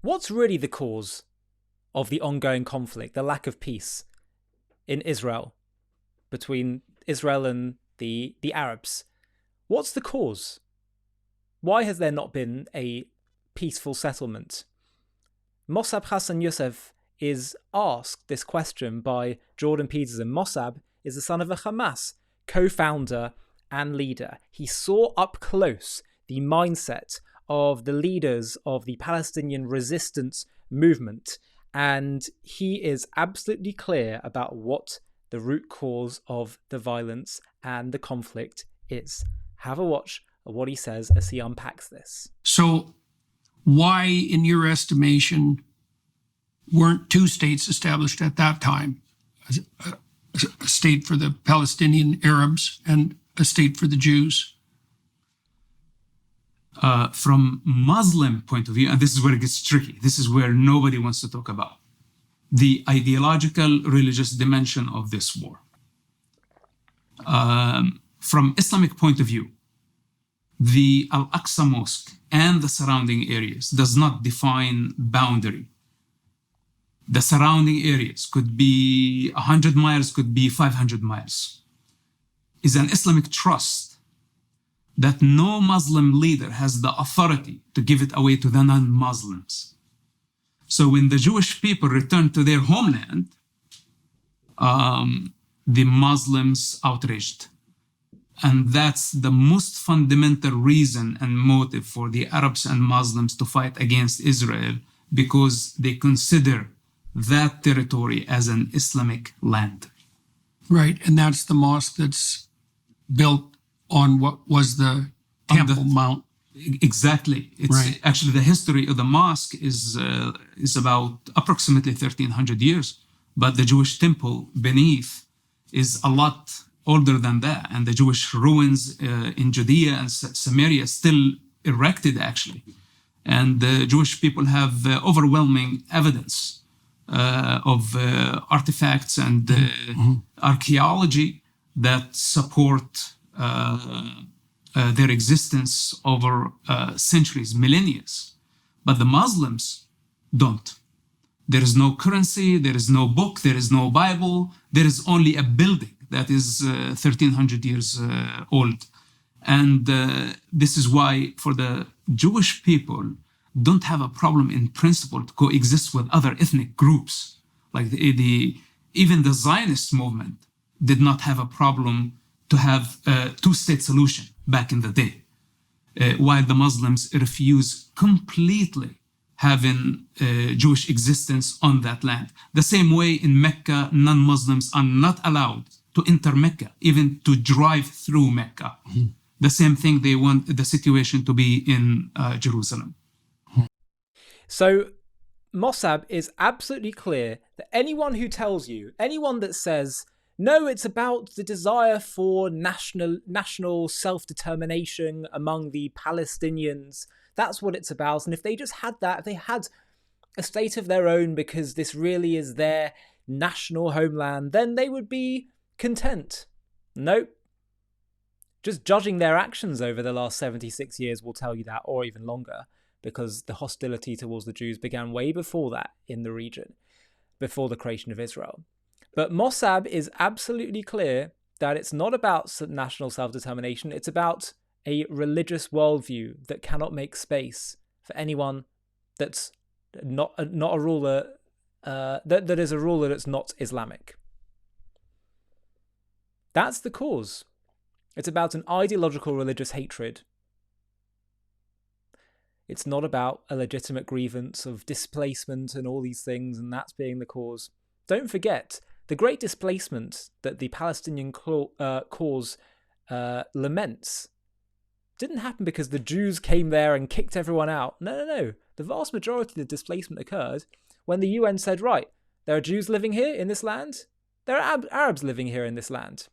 What's really the cause of the ongoing conflict, the lack of peace in Israel, between Israel and the Arabs? What's the cause? Why has there not been a peaceful settlement? Mosab Hassan Yousef is asked this question by Jordan Peterson. Mosab is the son of a Hamas co-founder and leader. He saw up close the mindset of the leaders of the Palestinian resistance movement, and he is absolutely clear about what the root cause of the violence and the conflict is. Have a watch of what he says as he unpacks this. So why, in your estimation, weren't two states established at that time? A state for the Palestinian Arabs and a state for the Jews? From Muslim point of view, and this is where it gets tricky, this is where nobody wants to talk about, the ideological religious dimension of this war. From Islamic point of view, the Al-Aqsa Mosque and the surrounding areas does not define boundary. The surrounding areas could be 100 miles, could be 500 miles. Is an Islamic trust that no Muslim leader has the authority to give it away to the non-Muslims. So when the Jewish people returned to their homeland, the Muslims outraged. And that's the most fundamental reason and motive for the Arabs and Muslims to fight against Israel, because they consider that territory as an Islamic land. Right, and that's the mosque that's built on what was the Temple Mount. Exactly. It's right. Actually, the history of the mosque is about approximately 1,300 years, but the Jewish temple beneath is a lot older than that, and the Jewish ruins in Judea and Samaria still erected, actually. And the Jewish people have overwhelming evidence of artifacts and archaeology that support their existence over centuries, millennia. But the Muslims don't. There is no currency, there is no book, there is no Bible, there is only a building that is 1,300 years old. And this is why, for the Jewish people, don't have a problem in principle to coexist with other ethnic groups. Like even the Zionist movement did not have a problem to have a two-state solution back in the day, while the Muslims refuse completely having Jewish existence on that land. The same way in Mecca, non-Muslims are not allowed to enter Mecca, even to drive through Mecca. Mm-hmm. The same thing, they want the situation to be in Jerusalem. So Mosab is absolutely clear that anyone who tells you, anyone that says, no, it's about the desire for national self-determination among the Palestinians, that's what it's about. And if they just had that, if they had a state of their own because this really is their national homeland, then they would be content. Nope. Just judging their actions over the last 76 years will tell you that, or even longer, because the hostility towards the Jews began way before that in the region, before the creation of Israel. But Mosab is absolutely clear that it's not about national self-determination, it's about a religious worldview that cannot make space for anyone that's not a ruler, that is a ruler that's not Islamic. That's the cause. It's about an ideological religious hatred. It's not about a legitimate grievance of displacement and all these things, and that's being the cause. Don't forget, the great displacement that the Palestinian cause laments didn't happen because the Jews came there and kicked everyone out. No. The vast majority of the displacement occurred when the UN said, right, there are Jews living here in this land. There are Arabs living here in this land.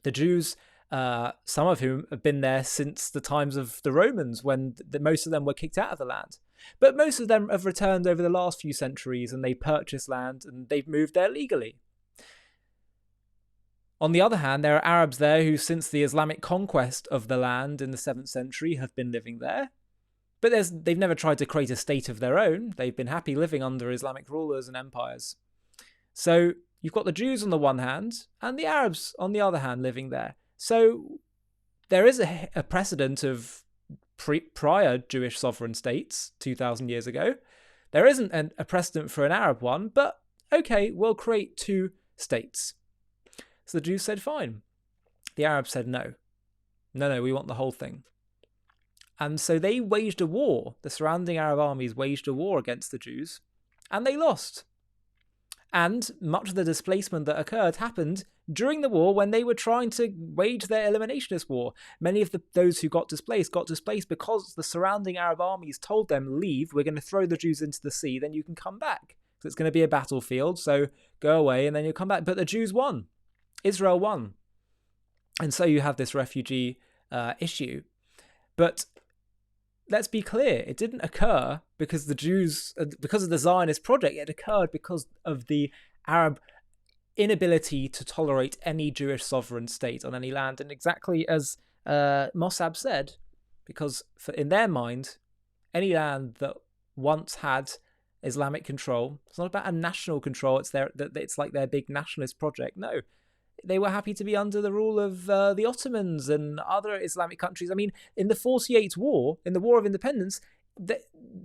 The Jews, some of whom have been there since the times of the Romans, when most of them were kicked out of the land. But most of them have returned over the last few centuries, and they purchased land and they've moved there legally. On the other hand, there are Arabs there who, since the Islamic conquest of the land in the 7th century, have been living there. But they've never tried to create a state of their own. They've been happy living under Islamic rulers and empires. So you've got the Jews on the one hand and the Arabs on the other hand living there. So there is a precedent of prior Jewish sovereign states 2,000 years ago. There isn't a precedent for an Arab one, but okay, we'll create two states. So the Jews said, fine. The Arabs said, no, we want the whole thing. And so they waged a war. The surrounding Arab armies waged a war against the Jews, and they lost. And much of the displacement that occurred happened during the war when they were trying to wage their eliminationist war. Many of those who got displaced because the surrounding Arab armies told them, leave, we're going to throw the Jews into the sea, then you can come back. So it's going to be a battlefield, so go away and then you'll come back. But the Jews won. Israel won. And so you have this refugee issue. But let's be clear, it didn't occur because the Jews, because of the Zionist project, it occurred because of the Arab inability to tolerate any Jewish sovereign state on any land. And exactly as Mosab said, because in their mind, any land that once had Islamic control, it's not about a national control, it's like their big nationalist project. No, they were happy to be under the rule of the Ottomans and other Islamic countries. I mean, in the 48 war, in the War of Independence,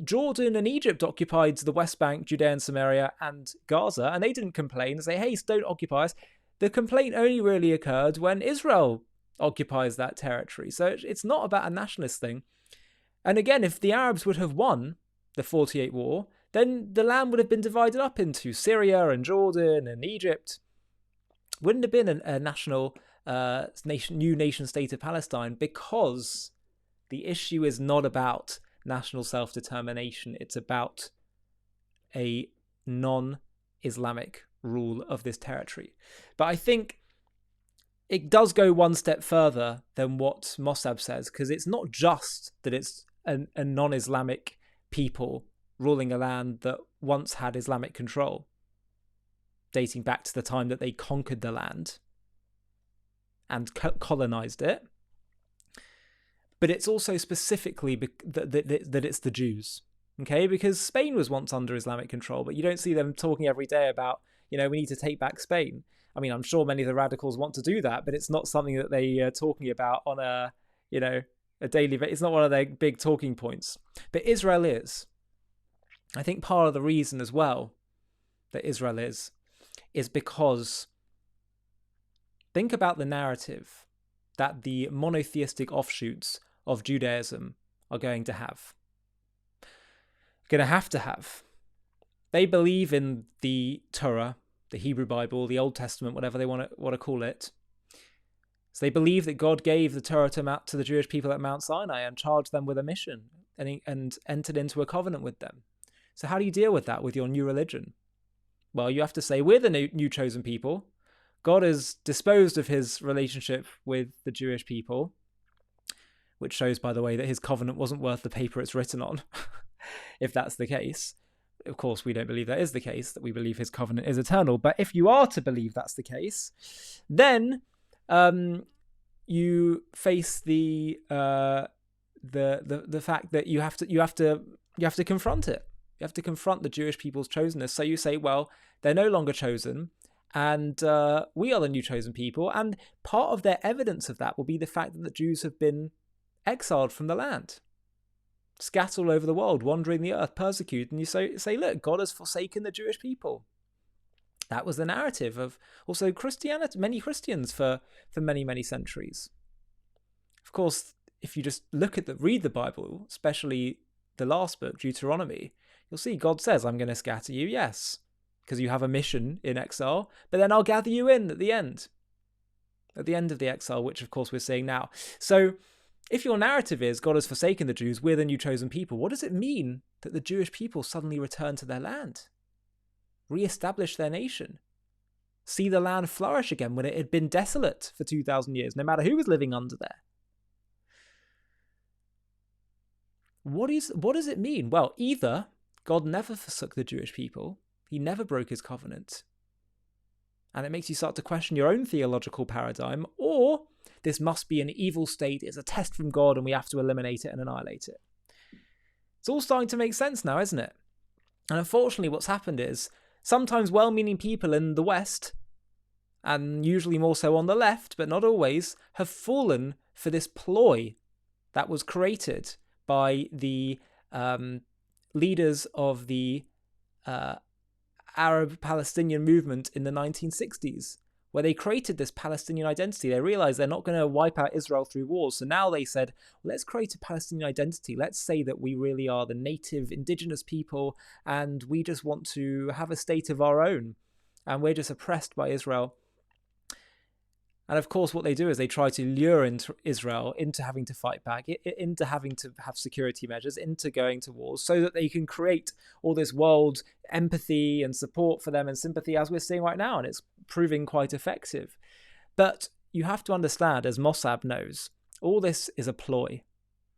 Jordan and Egypt occupied the West Bank, Judea and Samaria, and Gaza, and they didn't complain and say, hey, don't occupy us. The complaint only really occurred when Israel occupies that territory. So it's not about a nationalist thing. And again, if the Arabs would have won the 48 war, then the land would have been divided up into Syria and Jordan and Egypt. Wouldn't have been a national new nation state of Palestine, because the issue is not about national self-determination. It's about a non-Islamic rule of this territory. But I think it does go one step further than what Mosab says, because it's not just that it's a non-Islamic people ruling a land that once had Islamic control, dating back to the time that they conquered the land and colonized it. But it's also specifically that it's the Jews, okay? Because Spain was once under Islamic control, but you don't see them talking every day about, we need to take back Spain. I mean, I'm sure many of the radicals want to do that, but it's not something that they are talking about on a daily basis. It's not one of their big talking points. But Israel is. I think part of the reason as well that Israel is because think about the narrative that the monotheistic offshoots of Judaism are going to have. They believe in the Torah, the Hebrew Bible, the Old Testament, whatever they want to call it. So they believe that God gave the Torah to the Jewish people at Mount Sinai and charged them with a mission and entered into a covenant with them. So how do you deal with that with your new religion? Well, you have to say, we're the new chosen people. God has disposed of his relationship with the Jewish people, which shows, by the way, that his covenant wasn't worth the paper it's written on, if that's the case. Of course, we don't believe that is the case, that we believe his covenant is eternal. But if you are to believe that's the case, then you face the fact that you have to confront it. You have to confront the Jewish people's chosenness. So you say, well, they're no longer chosen, and we are the new chosen people. And part of their evidence of that will be the fact that the Jews have been exiled from the land, scattered all over the world, wandering the earth, persecuted. And you say, look, God has forsaken the Jewish people. That was the narrative of also Christianity, many Christians for many, many centuries. Of course, if you just read the Bible, especially the last book, Deuteronomy, you'll see God says, I'm going to scatter you, yes, because you have a mission in exile, but then I'll gather you in at the end of the exile, which of course we're seeing now. So if your narrative is God has forsaken the Jews, we're the new chosen people, what does it mean that the Jewish people suddenly return to their land, re-establish their nation, see the land flourish again when it had been desolate for 2,000 years, no matter who was living under there? What does it mean? Well, either God never forsook the Jewish people, he never broke his covenant, and it makes you start to question your own theological paradigm, or this must be an evil state, it's a test from God, and we have to eliminate it and annihilate it. It's all starting to make sense now, isn't it? And unfortunately, what's happened is sometimes well-meaning people in the West, and usually more so on the left, but not always, have fallen for this ploy that was created by the leaders of the Arab-Palestinian movement in the 1960s, where they created this Palestinian identity. They realized they're not going to wipe out Israel through wars. So now they said, let's create a Palestinian identity. Let's say that we really are the native indigenous people and we just want to have a state of our own. And we're just oppressed by Israel. And of course, what they do is they try to lure Israel into having to fight back, into having to have security measures, into going to wars, so that they can create all this world empathy and support for them and sympathy, as we're seeing right now. And it's proving quite effective. But you have to understand, as Mosab knows, all this is a ploy.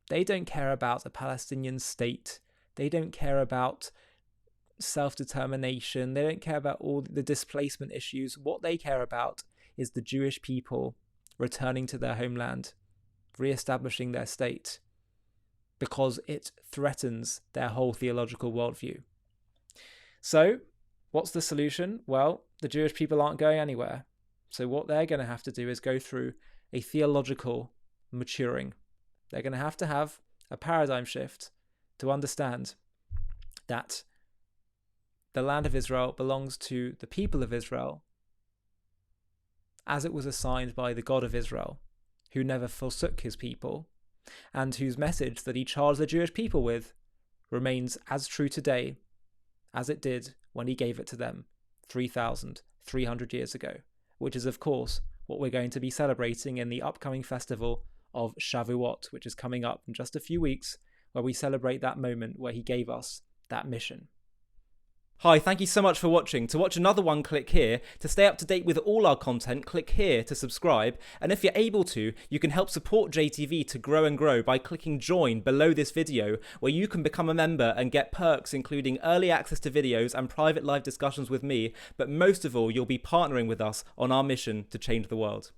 They don't care about a Palestinian state. They don't care about self-determination. They don't care about all the displacement issues. What they care about is the Jewish people returning to their homeland, re-establishing their state, because it threatens their whole theological worldview. So, what's the solution? Well, the Jewish people aren't going anywhere. So what they're going to have to do is go through a theological maturing. They're going to have a paradigm shift to understand that the land of Israel belongs to the people of Israel, as it was assigned by the God of Israel, who never forsook his people, and whose message that he charged the Jewish people with remains as true today as it did when he gave it to them 3,300 years ago, which is, of course, what we're going to be celebrating in the upcoming festival of Shavuot, which is coming up in just a few weeks, where we celebrate that moment where he gave us that mission. Hi, thank you so much for watching. To watch another one, click here. To stay up to date with all our content, click here to subscribe. And if you're able to, you can help support JTV to grow and grow by clicking join below this video, where you can become a member and get perks including early access to videos and private live discussions with me. But most of all, you'll be partnering with us on our mission to change the world.